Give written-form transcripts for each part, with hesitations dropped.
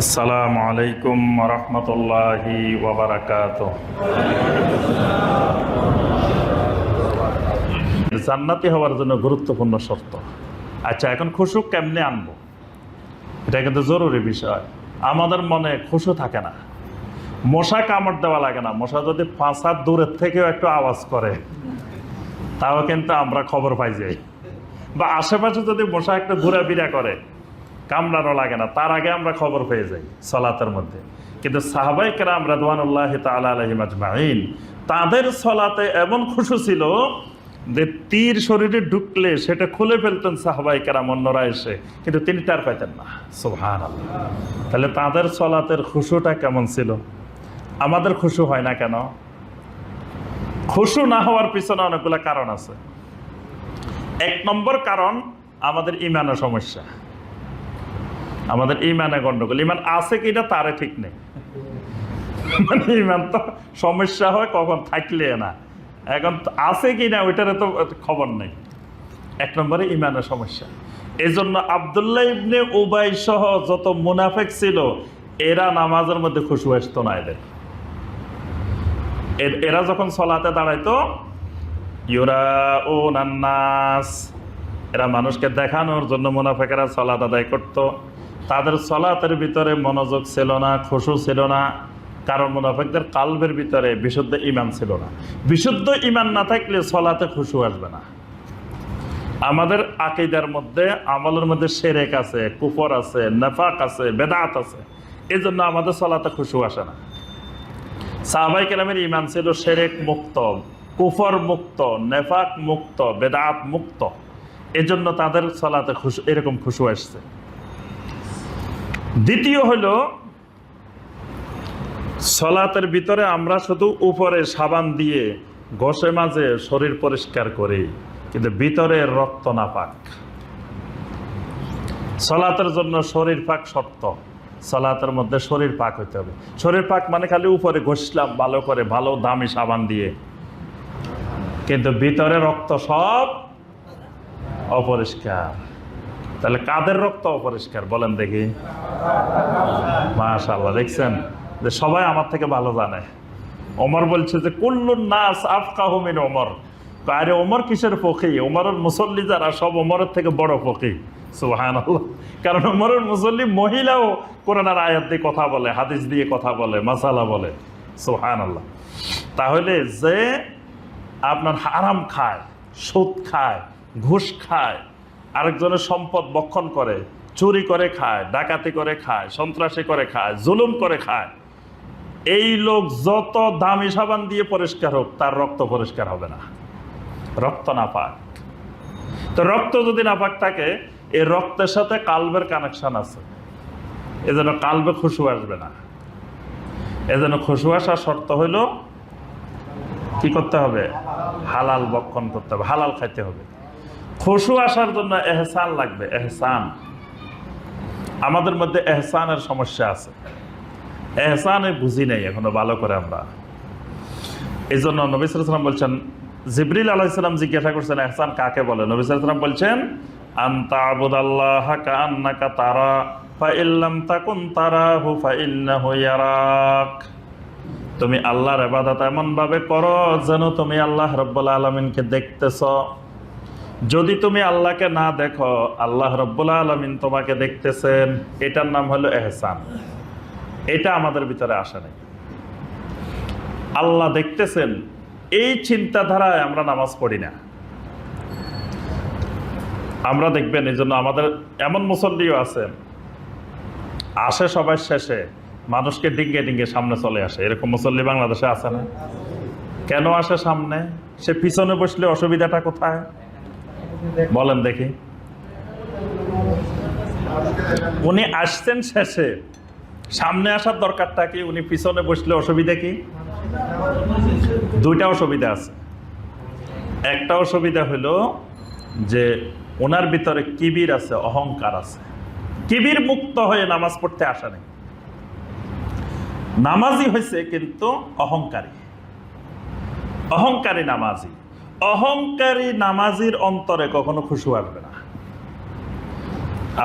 আসসালামু আলাইকুম ওয়া রাহমাতুল্লাহি ওয়া বারাকাতুহু। জান্নাতি হওয়ার জন্য গুরুত্বপূর্ণ শর্ত। আচ্ছা, এখন খুশু কেমনে আনবো, এটা কিন্তু জরুরি বিষয়। আমাদের মনে খুশু থাকে না, মশা কামড় দেওয়া লাগে না, মশা যদি 5 হাত দূরের থেকেও একটু আওয়াজ করে তাও কিন্তু আমরা খবর পাই যাই, বা আশেপাশে যদি মশা একটু ঘোরাফেরা করে কামড়ানো লাগে না, তার আগে আমরা খবর পেয়ে যাই সলাতের মধ্যে। কিন্তু সাহাবায়ে কেরাম রাদওয়ানুল্লাহি তাআলা আলাইহিম আজমাইন, তাদের সলাতে এমন খুশু ছিল যে তীর শরীরে ঢুকলে সেটা খুলে ফেলতেন সাহাবায়ে কেরাম অন্যরা এসে, কিন্তু তিনি তার পাইতেন না। সুবহানাল্লাহ। তাহলে তাদের সলাতের খুশুটা কেমন ছিল, আমাদের খুশু হয় না কেন? খুশু না হওয়ার পিছনে অনেকগুলো কারণ আছে। 1 নম্বর কারণ আমাদের ইমানের সমস্যা, আমাদের ইমানে গন্ডগোল। ইমান আছে কিনা তারে ঠিক নেই, মানে ইমান তো সমস্যা হয় কখন থাকলে না, এখন আছে কিনা ওইটারে তো খবর নেই। 1 নম্বরে ইমানের সমস্যা। এই জন্য আব্দুল্লাহ ইবনে উবাই সহ যত মুনাফিক ছিল এরা নামাজের মধ্যে খুশু আসতো না। এরা যখন সলাতে দাঁড়াইতো ইউরাউনান নাস, এরা মানুষকে দেখানোর জন্য মুনাফিকেরা সলাত আদায় করতো। তাদের সলাতের ভিতরে মনোযোগ ছিল না, খুশু ছিল না, কারণ মুনাফিকদের কালবের ভিতরে বিশুদ্ধ ঈমান ছিল না। বিশুদ্ধ ঈমান না থাকলে সলাতে খুশু আসবে না। আমাদের আকীদার মধ্যে, আমলের মধ্যে শিরক আছে, কুফর আছে, নিফাক আছে, বেদাত আছে, এজন্য আমাদের সলাতে খুশু আসে না। সাহাবায়ে কেরামের ঈমান ছিল শিরক মুক্ত, কুফর মুক্ত, নিফাক মুক্ত, বেদাত মুক্ত, এজন্য তাদের সলাতে খুশু, এরকম খুশু আসছে। দ্বিতীয় হলো সলাতের ভিতরে আমরা শুধু উপরে সাবান দিয়ে ঘষে মাজে শরীর পরিষ্কার করি, কিন্তু ভিতরে রক্ত না পাক। সলাতের জন্য শরীর পাক শর্ত। সলাতের মধ্যে শরীর পাক হইতে হবে। শরীর পাক মানে খালি উপরে ঘষলাম ভালো করে, ভালো দামি সাবান দিয়ে, কিন্তু ভিতরে রক্ত সব অপরিষ্কার। তাহলে কাদের রক্ত অপরিষ্কার বলেন দেখি? মাশাআল্লাহ, দেখছেন যে সবাই আমার থেকে ভালো জানে। ওমর বলছে যে কুল্লুন নাস আফকাহু মিন ওমর। আরে ওমর কিসের ফকি? ওমরের মুসল্লি যারা সব ওমরের থেকে বড় ফকি। সুবহানাল্লাহ। কারণ ওমরের মুসল্লি মহিলাও কোরআনের আয়াত দিয়ে কথা বলে, হাদিস দিয়ে কথা বলে, মাসালা বলে। সুবহানাল্লাহ। তাহলে যে আপনার হারাম খায়, সুদ খায়, ঘুষ খায়, আরেকজনের সম্পদ বক্ষণ করে, চুরি করে খায়, ডাকাতি করে খায়, সন্ত্রাসী করে খায়, জুলুম করে খায়, এই লোক যত দামি সাবান দিয়ে পরিষ্কার হোক তার রক্ত পরিষ্কার হবে না, রক্ত নাপাক। তো রক্ত যদি নাপাক থাকে, এই রক্তের সাথে কালবের কানেকশন আছে, এজন্য কালবে খুশু আসবে না। এজন্য খুশু আসার শর্ত হইল কি করতে হবে? হালাল বক্ষণ করতে হবে, হালাল খাইতে হবে। খুশু আসার জন্য এহসান লাগবে, এহসান। আমাদের মধ্যে এহসানের সমস্যা আছে, এহসানে বুঝি নাই এখনো ভালো করে আমরা। এই জন্য নবী সাল্লাল্লাহু আলাইহি ওয়াসাল্লাম বলছেন, জিবরিল আলাইহিস সালাম জিজ্ঞাসা করছেন এহসান কাকে বলে? নবী সাল্লাল্লাহু আলাইহি ওয়াসাল্লাম বলছেন, আনতা আবুদাল্লাহা কাআন্নাকা তারা ফা ইল্লাম তাকুন তারাহু ফা ইন্নাহু ইয়ারাক। তুমি আল্লাহর ইবাদত এমন ভাবে করো যেন তুমি আল্লাহ রাব্বুল আলামিনকে দেখতেছ। যদি তুমি আল্লাহকে না দেখো, আল্লাহ রাব্বুল আলামিন তোমাকে দেখতেছেন। এটার নাম হলো এহসান। এটা আমাদের ভিতরে আসে নাই। আল্লাহ দেখতেছেন এই চিন্তাধারায় আমরা নামাজ পড়ি না। আমরা দেখবেন এই জন্য আমাদের এমন মুসল্লিও আছে, আসে সবাই শেষে মানুষকে ডিঙ্গে ডিঙ্গে সামনে চলে আসে। এরকম মুসল্লি বাংলাদেশে আছে না? কেন আসে সামনে? সে পিছনে বসলে অসুবিধাটা কোথায় বলেন দেখি? উনি আসছেন শেষে, সামনে আসার দরকারটা কি? উনি পিছনে বসলে অসুবিধা কি? দুইটা অসুবিধা আছে। একটা অসুবিধা হলো যে ওনার ভিতরে কিবির আছে, অহংকার আছে। কিবির মুক্ত হয়ে নামাজ পড়তে আসা নেই। নামাজি হয়েছে কিন্তু অহংকারী, অহংকারী নামাজি। অহংকারী নামাজির অন্তরে কখনো খুশু আসবে না।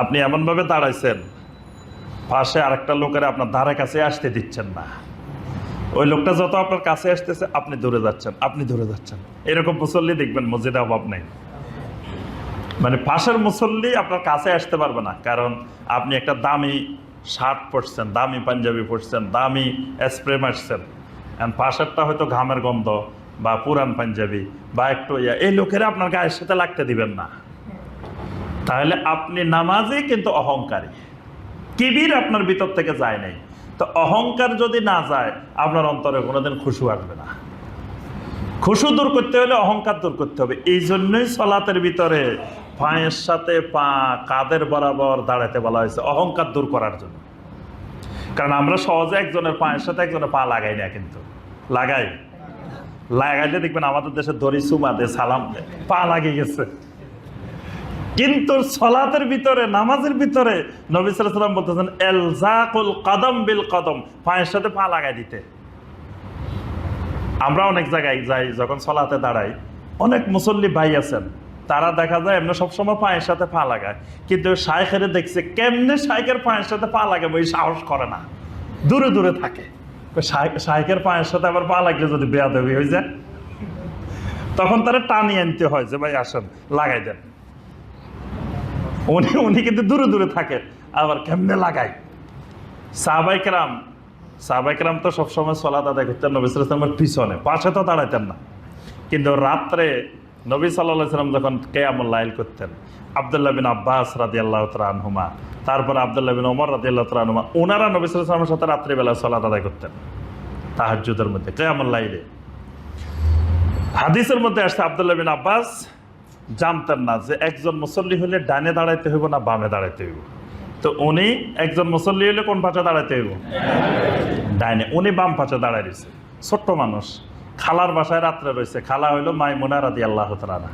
আপনি এমনভাবে দাঁড়াইছেন পাশে আরেকটা লোকের আপনার ধারে কাছে আসতে দিচ্ছেন না, ওই লোকটা যত আপনার কাছে আসতেছে আপনি দূরে যাচ্ছেন, আপনি দূরে যাচ্ছেন। এরকম মুসল্লি দেখবেন মসজিদে অভাব নেই। মানে পাশের মুসল্লি আপনার কাছে আসতে পারবে না, কারণ আপনি একটা দামি শার্ট পরছেন, দামি পাঞ্জাবি পরছেন, দামি স্প্রে মারছেন, পাশেরটা হয়তো ঘামের গন্ধ বা পুরান পাঞ্জাবি বা একটু এই লোকেরা আপনার গায়ের সাথে লাগতে দিবেন না। তাহলে আপনি নামাজি কিন্তু অহংকারী, কিবির আপনার ভিতর থেকে যায় নাই। তো অহংকার যদি না যায় আপনার অন্তরে কোনোদিন খুশু আসবে না। খুশু দূর করতে হলে অহংকার দূর করতে হবে। এই জন্যই সালাতের ভিতরে পায়ের সাথে পা কাঁধের বরাবর দাঁড়াতে বলা হয়েছে, অহংকার দূর করার জন্য। কারণ আমরা সহজে একজনের পায়ের সাথে একজনের পা লাগাই না, কিন্তু লাগাইলে দেখবেন আমাদের দেশে দড়ি চুমা দে, সালাম দে, পা লাগিয়ে গেছে। কিন্তু সালাতের ভিতরে, নামাজের ভিতরে নবী সাল্লাল্লাহু আলাইহি ওয়াসাল্লাম বলতেছেন ইলজাকুল কদম বিল কদম, পায়ের সাথে পা লাগাই দিতে। আমরা অনেক জায়গায় যাই, যখন সালাতে দাঁড়াই, অনেক মুসল্লি ভাই আছেন, তারা দেখা যায় এমনি সবসময় পায়ের সাথে পা লাগায়, কিন্তু শাইখের দেখছে কেমনে শাইখের পায়ের সাথে পা লাগাবে, ওই সাহস করে না, দূরে দূরে থাকে। শাইখের পায়ের সাথে আবার পা লাগলে যদি বেয়াদবি হয়ে যায়, তখন তারা টানিয়ে আনতে হয় যে ভাই আসেন লাগাই দেন। উনি কিন্তু দূরে দূরে থাকে, আবার কেমনে লাগাই। সাহাবায়ে কেরাম তো সবসময় সালাত আদায় করতেন নবী সাল্লাল্লাহু আলাইহি ওয়াসাল্লামের পিছনে, পাশে তো দাঁড়াইতেন না। কিন্তু রাত্রে নবী সাল্লাল্লাহু আলাইহি ওয়াসাল্লাম যখন কিয়ামুল লাইল করতেন, আব্দুল্লাহ বিন আব্বাস রাদিয়াল্লাহু তাআলা আনহুমা, তারপরে আব্দুল্লাহ বিন ওমর রাদিয়াল্লাহু তাআলা আনহুমা, ওনারা নবী সাল্লাল্লাহু আলাইহি ওয়াসাল্লামের সাথে রাত্রিবেলা সালাত আদায় করতেন তাহাজ্জুদের মধ্যে, কিয়ামুল লাইলে। হাদিসের মধ্যে আসছে আব্দুল্লাহ বিন আব্বাস জানতেন না যে একজন মুসল্লি হলে ডানে দাঁড়াইতে হইব না বামে দাঁড়াইতে হইব। তো উনি একজন মুসল্লি হলে কোন পাশে দাঁড়াইতে হইব? ডাইনে। উনি বাম পাশে দাঁড়াই রয়েছে, ছোট্ট মানুষ, খালার বাসায় রাত্রে রয়েছে। খালা হইল মাইমুনা রাদিয়াল্লাহু তাআলা।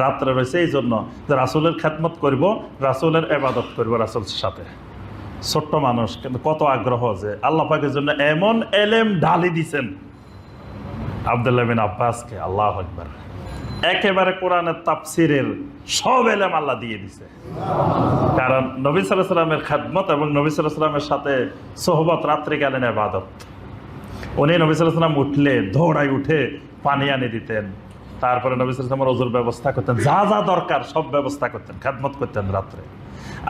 রাত্রে রয়েছে এই জন্য যে রাসূলের খেদমত করব, রাসূলের ইবাদত করব রাসূলের সাথে। ছোট্ট মানুষ, কিন্তু কত আগ্রহ যে আল্লাহ পাকের জন্য এমন এলেম ঢালি দিছেন আব্দুল্লাহ বিন আব্বাসকে। আল্লাহু আকবার। একেবারে কোরআনের তাফসিরের সব এলেম আল্লাহ দিয়ে দিছে। কারণ নবী সাল্লাল্লাহু আলাইহি ওয়াসাল্লামের খেদমত এবং নবী সাল্লাল্লাহু আলাইহি ওয়াসাল্লামের সাথে সোহবত রাত্রিকালীন ইবাদত। উনি নবী সাল্লাল্লাহু আলাইহি ওয়াসাল্লাম উঠলে দৌড়াই উঠে পানি আনি দিতেন, তারপরে নবী সাল্লাল্লাহু আলাইহি ওয়াসাল্লামের ওযুর ব্যবস্থা করতেন, যা যা দরকার সব ব্যবস্থা করতেন, খেদমত করতেন রাত্রে।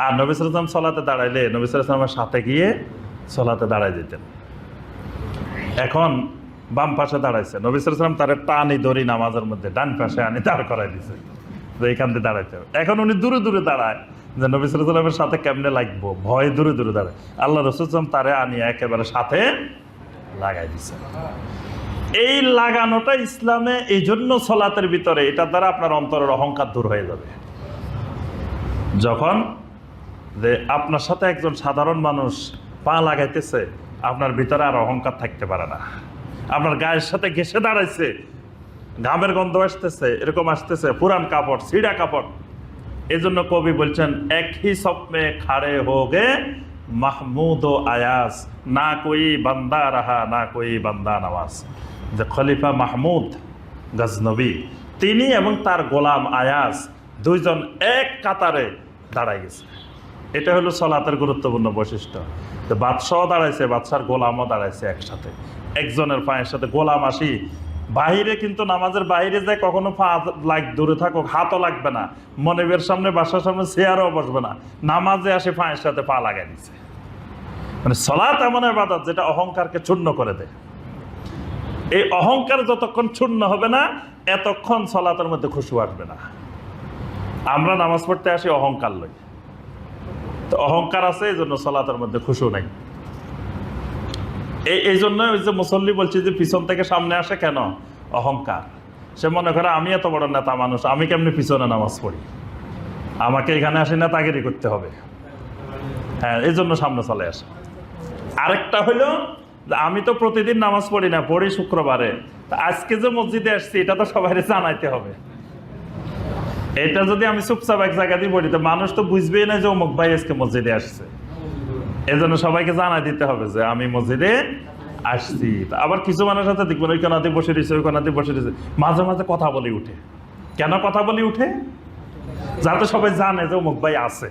আর নবী সাল্লাল্লাহু আলাইহি ওয়াসাল্লাম সালাতে দাঁড়াইলে নবী সাল্লাল্লাহু আলাইহি ওয়াসাল্লামের সাথে গিয়ে সালাতে দাঁড়াই দিতেন। এখন বাম পাশে দাঁড়াইছে, নবী সাল্লাল্লাহু আলাইহি ওয়াসাল্লাম তার টানি ধরি নামাজের মধ্যে ডান পাশে আনি দাঁড় করাই দিছে যে এইখান দিয়ে দাঁড়াইতে হবে। এখন উনি দূরে দূরে দাঁড়ায় যে নবী সাল্লাল্লাহু আলাইহি ওয়াসাল্লামের সাথে কেমনে লাগবো, ভয় দূরে দূরে দাঁড়ায়। আল্লাহ রাসূল সাল্লাল্লাহু আলাইহি ওয়াসাল্লাম তারে আনি একেবারে সাথে লাগাই দিছে। এই লাগানোটা ইসলামে এই জন্য সালাতের ভিতরে, এটার দ্বারা আপনার অন্তরের অহংকার দূর হয়ে যাবে। যখন যে আপনার সাথে একজন সাধারণ মানুষ পা লাগাইতেছে, আপনার ভিতরে আর অহংকার থাকতে পারে না। আপনার গায়ের সাথে ঘেঁষে দাঁড়াইছে, ঘামের গন্ধ আসতেছে, এরকম আসতেছে, পুরান কাপড়, ছিঁড়া কাপড়। এই জন্য কবি বলছেন এক হি সপমে খাড়ে হো গে মাহমুদ ও আয়াস, না কোই বান্দা রাহা না কোই বান্দা নওয়াজ। যে খলিফা মাহমুদ গজনবী, তিনি এবং তার গোলাম আয়াস দুইজন এক কাতারে দাঁড়াই গেছে। এটা হলো সালাতের গুরুত্বপূর্ণ বৈশিষ্ট্য। বাদশাহ দাঁড়াইছে, বাদশার গোলামও দাঁড়াইছে একসাথে। একজনের পায়ের সাথে গোলাম আসি বাহিরে, কিন্তু নামাজের বাইরে যায় কখনো পা দূরে থাকুক, হাতও লাগবে না, মনিবের সামনে বাসার সামনে চেয়ারও বসবে না, নামাজে আসে পায়ের সাথে পা লাগাই দিছে। মানে সালাত এমন ইবাদত যেটা অহংকারকে চূর্ণ করে দেয়। এই অহংকার যতক্ষণ চূর্ণ হবে না, এতক্ষণ সালাতের মধ্যে খুশু আসবে না। আমরা নামাজ পড়তে আসি অহংকার লই, তো অহংকার আছে এই জন্য সালাতের মধ্যে খুশু নাই। এই জন্য ওই যে মুসল্লি বলছি যে পিছন থেকে সামনে আসে কেন? অহংকার। সে মনে করে আমি এত বড় নেতা মানুষ, আমি কেমনি পিছনে নামাজ পড়ি, আমাকে এখানে আসি নেতাগিরি করতে হবে। হ্যাঁ, এই জন্য সামনে চলে আসে। আরেকটা হলো আমি তো প্রতিদিন নামাজ পড়ি না, পড়ি শুক্রবারে, আজকে যে মসজিদে আসছি এটা তো সবাই জানাইতে হবে। এটা যদি আমি চুপচাপ এক জায়গা দিয়ে পড়ি তো মানুষ তো বুঝবেই না যে অমুক ভাই আজকে মসজিদে আসছে। এজন্য সবাইকে জানাই দিতে হবে যে আমি মসজিদে আসছি। আবার কিছু মানুষের সাথে দেখবেন ওই কোনাতে বসে রয়েছে, ওই কোনাতে বসে রয়েছে, মাঝে মাঝে কথা বলে উঠে। কেন কথা বলে উঠে? যাতে সবাই জানে যে অমুক ভাই আছে।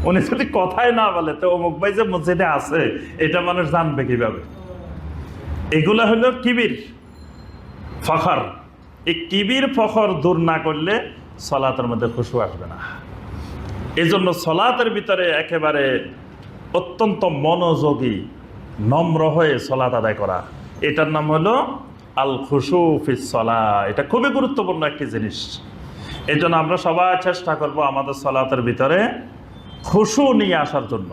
উনি যদি কথাই না বলে তো অমুক ভাই যে মসজিদে আছে এটা মানুষ জানবে কিভাবে? এগুলা হলো কিবির, ফখর। এই কিবির ফখর দূর না করলে সলাতের মধ্যে খুশু আসবে না। এই জন্য সলাতের ভিতরে একেবারে অত্যন্ত মনোযোগী নম্র হয়ে সলাত আদায় করা, এটার নাম হলো আল খুশু ফিস সলা। এটা খুবই গুরুত্বপূর্ণ একটি জিনিস। এই জন্য আমরা সবাই চেষ্টা করব আমাদের সলাতের ভিতরে খুশু নিয়ে আসার জন্য।